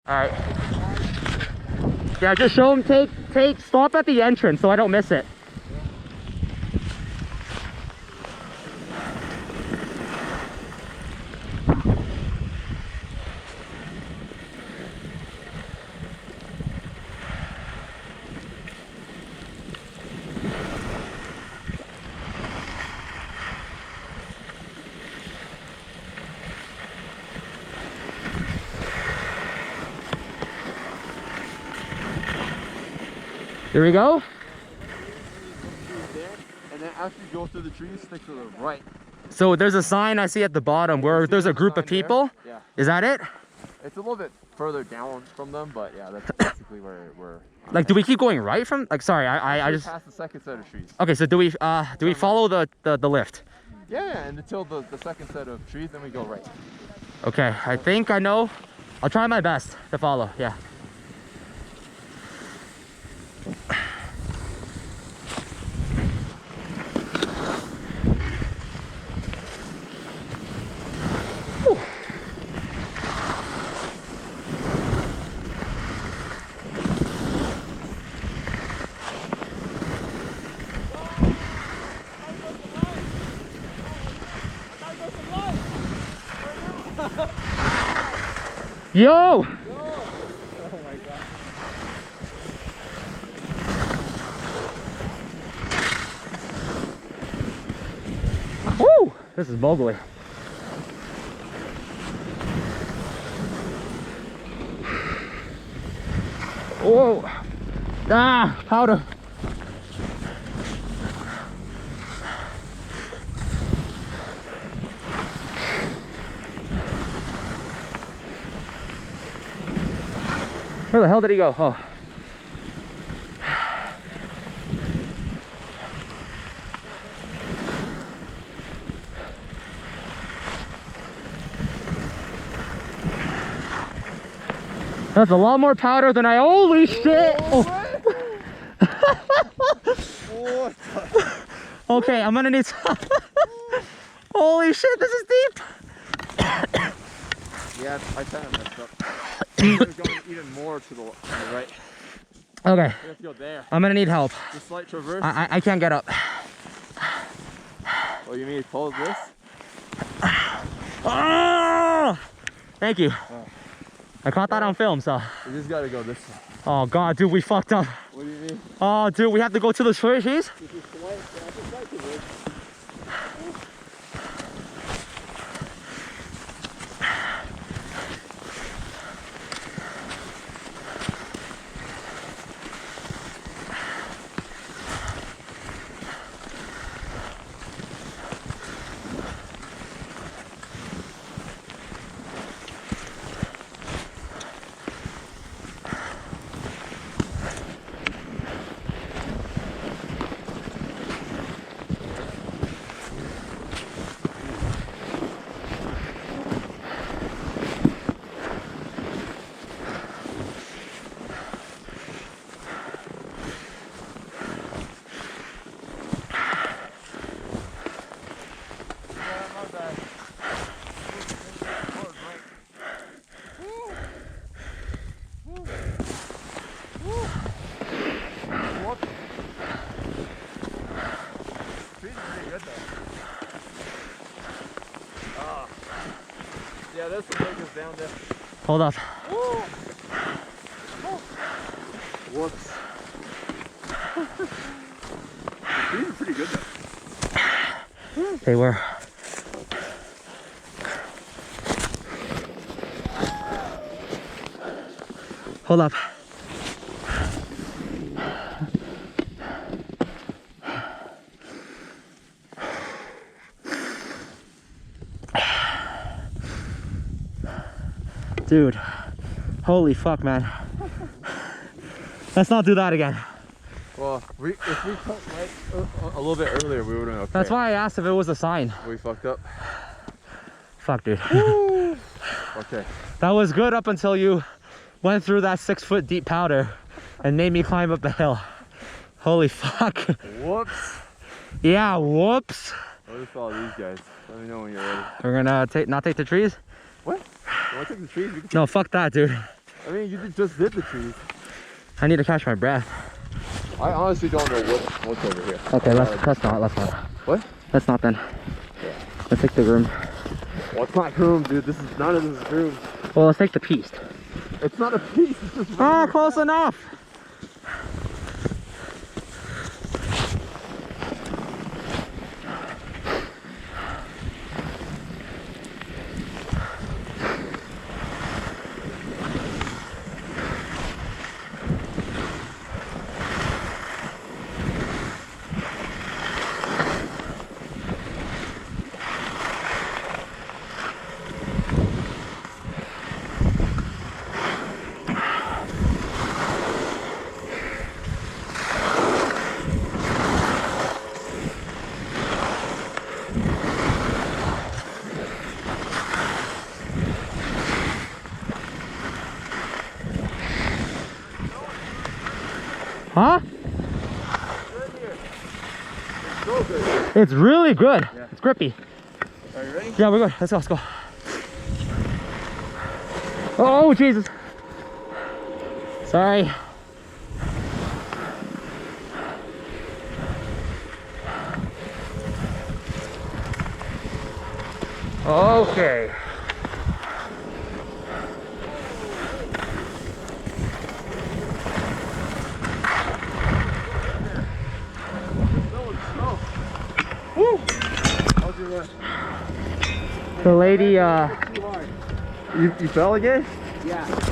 All right. Yeah, just show them, stop at the entrance so I don't miss it. Here we go. And then after you go through the trees, stick to the right. So there's a sign I see at the bottom where there's a group of people. There? Yeah. Is that it? It's a little bit further down from them, but yeah, that's basically where we're. Like, do we keep going right from? Like, sorry, I just. Past the second set of trees. Okay, so do we follow the lift? Yeah, and until the second set of trees, then we go right. Okay, I think I know. I'll try my best to follow. Yeah. Yo! Oh my god. Woo! This is boggly. Whoa! Ah! Powder! Where the hell did he go? Oh. That's a lot more powder than I. Holy shit! Oh. Okay, I'm gonna need some. Holy shit, this is deep! Yeah, I kind of messed up. We're going even more to the right. Okay. We have to go there. I'm gonna need help. Just slight traverse. I can't get up. Oh, you mean pose this? Oh! Thank you. Oh. I caught that on film, so. We just gotta go this way. Oh god, dude, we fucked up. What do you mean? Oh, dude, we have to go to the trees? This is slight, just slight traverse. Yeah, this will take us down there. Hold up. Whoops. These are pretty good though. They were. Hold up. Dude, holy fuck, man. Let's not do that again. Well, if we cut right a little bit earlier, we would have been okay. That's why I asked if it was a sign. We fucked up. Fuck, dude. Okay. That was good up until you went through that 6 foot deep powder and made me climb up the hill. Holy fuck. Whoops. Yeah, whoops. I'll just follow these guys. Let me know when you're ready. We're gonna not take the trees? What? You want to take the trees? No, fuck that, dude. I mean, you just did the trees. I need to catch my breath. I honestly don't know what's over here. Okay, let's not. What? Let's not then. Let's take the room. Well, it's not room, dude. None of this is room. Well, let's take the piste. It's not a piece. It's just Ah, close enough. Huh? so good. It's really good. Yeah. It's grippy. Are you ready? Yeah, we're good. Let's go. Oh, Jesus. Sorry. Okay. Woo! How's your run? The lady, You fell again? Yeah.